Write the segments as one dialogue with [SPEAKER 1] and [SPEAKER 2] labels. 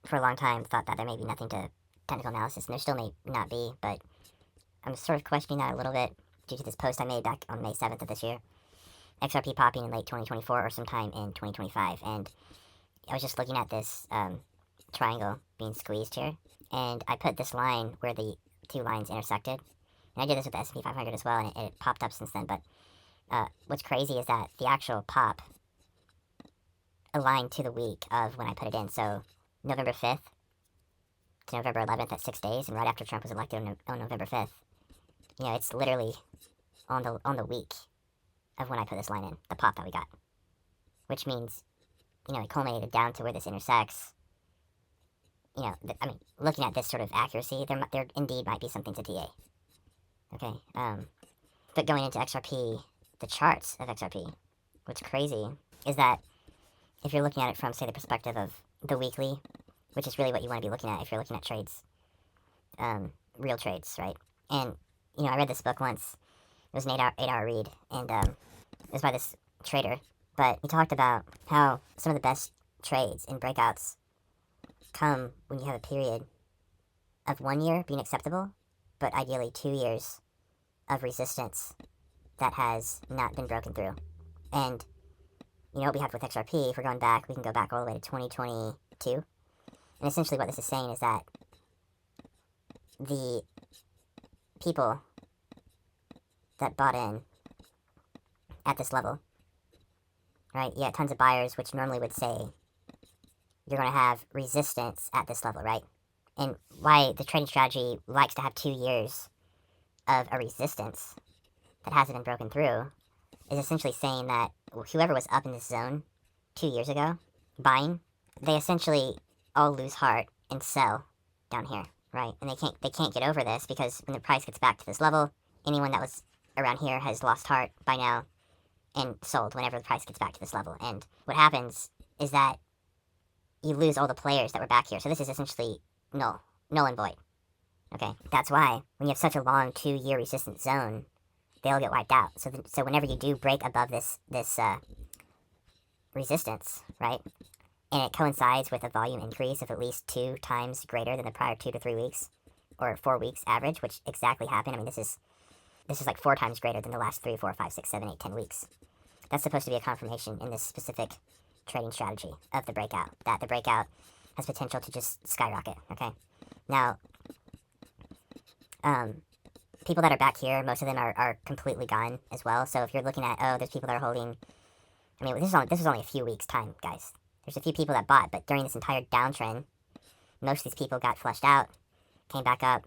[SPEAKER 1] for a long time, thought that there may be nothing to technical analysis, and there still may not be, but I'm sort of questioning that a little bit due to this post I made back on May 7th of this year. XRP popping in late 2024 or sometime in 2025, and I was just looking at this triangle being squeezed here, and I put this line where the two lines intersected, and I did this with the S&P 500 as well, and it popped up since then, but what's crazy is that the actual pop aligned to the week of when I put it in, so November 5th to November 11th at 6 days, and right after Trump was elected on November 5th, you know, it's literally on the week of when I put this line in, the pop that we got, which means, you know, it culminated down to where this intersects. You know, I mean, looking at this sort of accuracy, there indeed might be something to TA. Okay, but going into XRP, the charts of XRP, what's crazy is that if you're looking at it from, say, the perspective of the weekly, which is really what you want to be looking at if you're looking at trades, real trades, right? And, you know, I read this book once. It was an 8-hour read, and it was by this trader, but he talked about how some of the best trades in breakouts come when you have a period of 1 year being acceptable, but ideally 2 years of resistance that has not been broken through. And you know what we have with XRP, if we're going back, we can go back all the way to 2022. And essentially what this is saying is that the people that bought in at this level, right? You had tons of buyers, which normally would say you're going to have resistance at this level, right? And why the trading strategy likes to have 2 years of a resistance that hasn't been broken through is essentially saying that whoever was up in this zone 2 years ago, buying, they essentially all lose heart and sell down here, right? And they can't get over this because when the price gets back to this level, anyone that was around here has lost heart by now and sold whenever the price gets back to this level. And what happens is that you lose all the players that were back here. So this is essentially null and void. Okay, that's why when you have such a long 2-year resistance zone, they all get wiped out. So whenever you do break above this resistance, right, and it coincides with a volume increase of at least 2 times greater than the prior 2 to 3 weeks or 4 weeks average, which exactly happened. I mean, this is like 4 times greater than the last 3, 4, 5, 6, 7, 8, 10 weeks. That's supposed to be a confirmation in this specific trading strategy of the breakout, that the breakout has potential to just skyrocket, okay? Now, people that are back here, most of them are completely gone as well. So if you're looking at, oh, there's people that are holding, I mean, this is only a few weeks' time, guys. There's a few people that bought, but during this entire downtrend, most of these people got flushed out, came back up,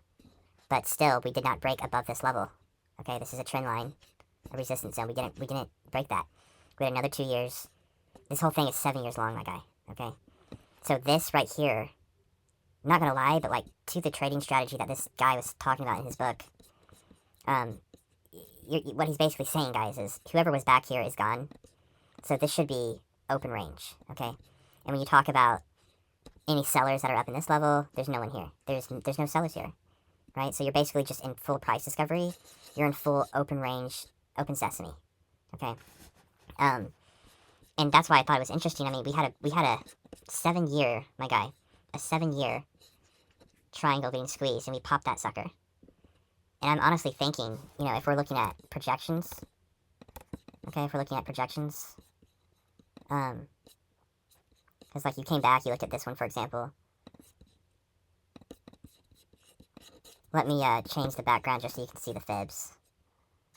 [SPEAKER 1] but still, we did not break above this level. Okay, this is a trend line, a resistance zone. We didn't break that. We had another 2 years. This whole thing is 7 years long, my guy. Okay, so this right here, I'm not gonna lie, but like to the trading strategy that this guy was talking about in his book, what he's basically saying, guys, is whoever was back here is gone. So this should be open range. Okay, and when you talk about any sellers that are up in this level, there's no one here. There's no sellers here, right? So you're basically just in full price discovery. You're in full open range, open sesame. Okay, and that's why I thought it was interesting. I mean, we had a 7-year, my guy, a 7-year triangle being squeezed, and we popped that sucker. And I'm honestly thinking, you know, if we're looking at projections, okay, if we're looking at projections, because like you came back, you looked at this one, for example. Let me change the background just so you can see the fibs.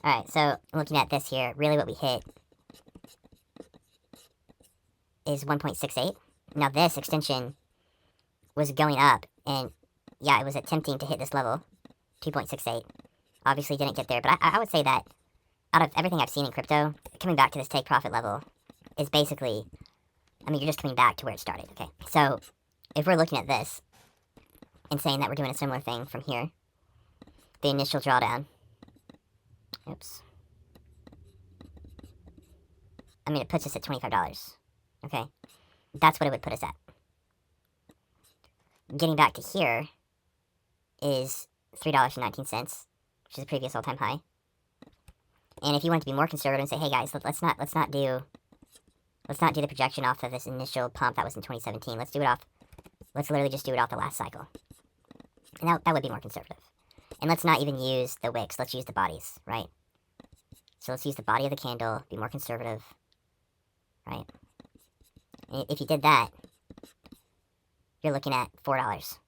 [SPEAKER 1] Alright, so looking at this here, really what we hit is 1.68. Now this extension was going up, and yeah, it was attempting to hit this level, 2.68. Obviously didn't get there, but I would say that out of everything I've seen in crypto, coming back to this take profit level is basically, I mean, you're just coming back to where it started, okay? So if we're looking at this and saying that we're doing a similar thing from here, the initial drawdown, oops, I mean, it puts us at $25, okay? That's what it would put us at. Getting back to here is $3.19, which is the previous all-time high. And if you want to be more conservative and say, hey guys, let's not do the projection off of this initial pump that was in 2017. Let's do it off Let's literally just do it off the last cycle. And that would be more conservative. And let's not even use the wicks. Let's use the bodies, right? So let's use the body of the candle, be more conservative, right? And if you did that, you're looking at $4.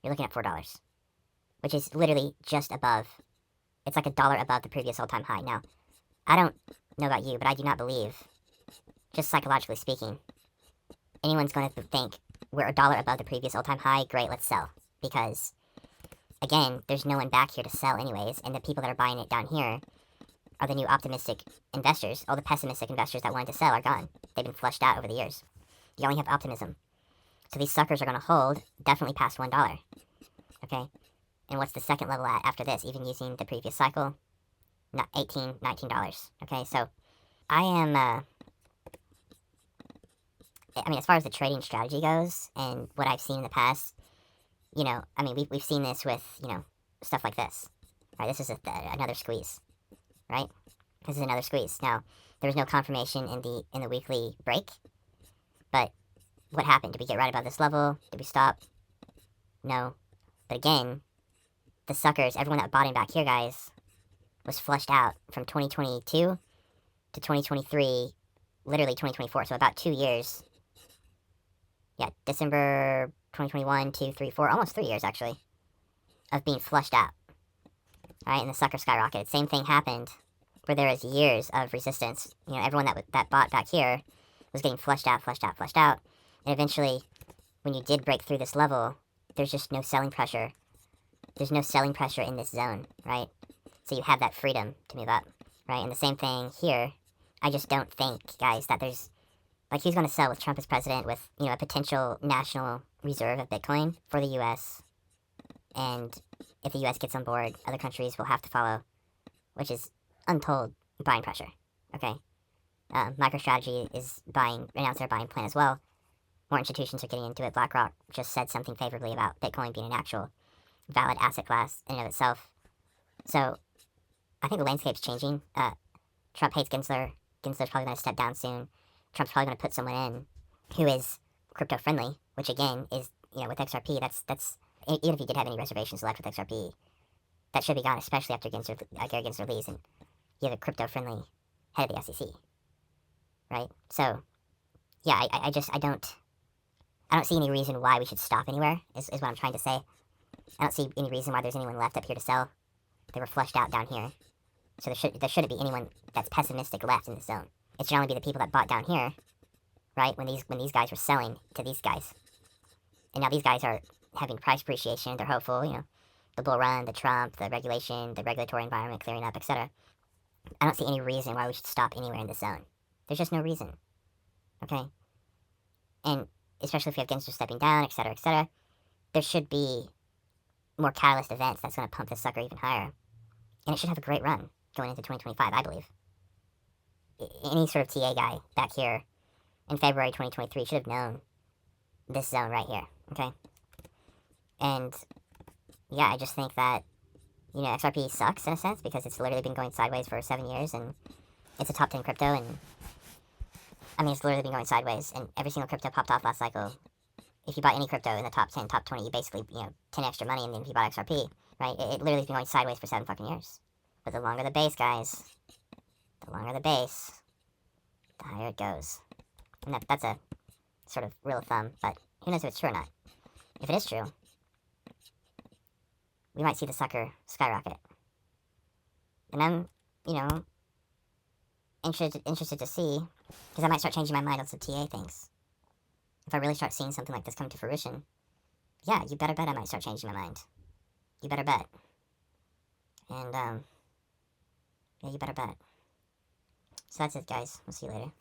[SPEAKER 1] You're looking at $4, which is literally just above. It's like $1 above the previous all-time high. Now, I don't know about you, but I do not believe, just psychologically speaking, anyone's going to think we're $1 above the previous all-time high. Great, let's sell. Because, again, there's no one back here to sell anyways, and the people that are buying it down here are the new optimistic investors. All the pessimistic investors that wanted to sell are gone. They've been flushed out over the years. You only have optimism. So these suckers are going to hold definitely past $1. Okay? And what's the second level at after this, even using the previous cycle? $18, $19. Okay, so I am, I mean, as far as the trading strategy goes, and what I've seen in the past, you know, I mean, we've seen this with, you know, stuff like this. Right, this is another squeeze. Right? This is another squeeze. Now, there was no confirmation in the weekly break, but what happened? Did we get right above this level? Did we stop? No. But again, the suckers, everyone that bought in back here, guys, was flushed out from 2022 to 2023, literally 2024, so about 2 years. Yeah, December 2021, 2, 3, 4, almost 3 years, actually, of being flushed out. Right, and the sucker skyrocketed. Same thing happened where there was years of resistance. You know, everyone that bought back here was getting flushed out. And eventually, when you did break through this level, there's just no selling pressure. There's no selling pressure in this zone, right? So you have that freedom to move up, right? And the same thing here. I just don't think, guys, that there's, like, who's going to sell with Trump as president with, you know, a potential national reserve of Bitcoin for the U.S., and if the U.S. gets on board, other countries will have to follow, which is untold buying pressure, okay? MicroStrategy is announced their buying plan as well. More institutions are getting into it. BlackRock just said something favorably about Bitcoin being an actual valid asset class in and of itself. So, I think the landscape's changing. Trump hates Gensler. Gensler's probably going to step down soon. Trump's probably going to put someone in who is crypto-friendly, which again is, you know, with XRP, that's even if you did have any reservations left with XRP, that should be gone, especially after Gary Gensler leaves and you have a crypto-friendly head of the SEC, right? So, yeah, I don't see any reason why we should stop anywhere, is what I'm trying to say. I don't see any reason why there's anyone left up here to sell. They were flushed out down here. So there shouldn't be anyone that's pessimistic left in this zone. It should only be the people that bought down here, right, when these guys were selling to these guys. And now these guys are having price appreciation, they're hopeful, you know, the bull run, the Trump, the regulation, the regulatory environment clearing up, etc. I don't see any reason why we should stop anywhere in this zone. There's just no reason, okay? And especially if we have Gensler stepping down, etc., there should be more catalyst events that's going to pump this sucker even higher. And it should have a great run going into 2025, I believe. Any sort of TA guy back here in February 2023 should have known this zone right here, okay? And, yeah, I just think that, you know, XRP sucks in a sense because it's literally been going sideways for 7 years, and it's a top 10 crypto, and, I mean, it's literally been going sideways, and every single crypto popped off last cycle. If you bought any crypto in the top 10, top 20, you basically, you know, 10 extra money, and then if you bought XRP, right, it literally has been going sideways for 7 fucking years. But the longer the base, guys, the longer the base, the higher it goes. And that's a sort of rule of thumb, but who knows if it's true or not. If it is true, we might see the sucker skyrocket. And I'm, you know, interested to see, because I might start changing my mind on some TA things. If I really start seeing something like this come to fruition, yeah, you better bet I might start changing my mind. You better bet. And, yeah, you better bet. So that's it, guys. We'll see you later.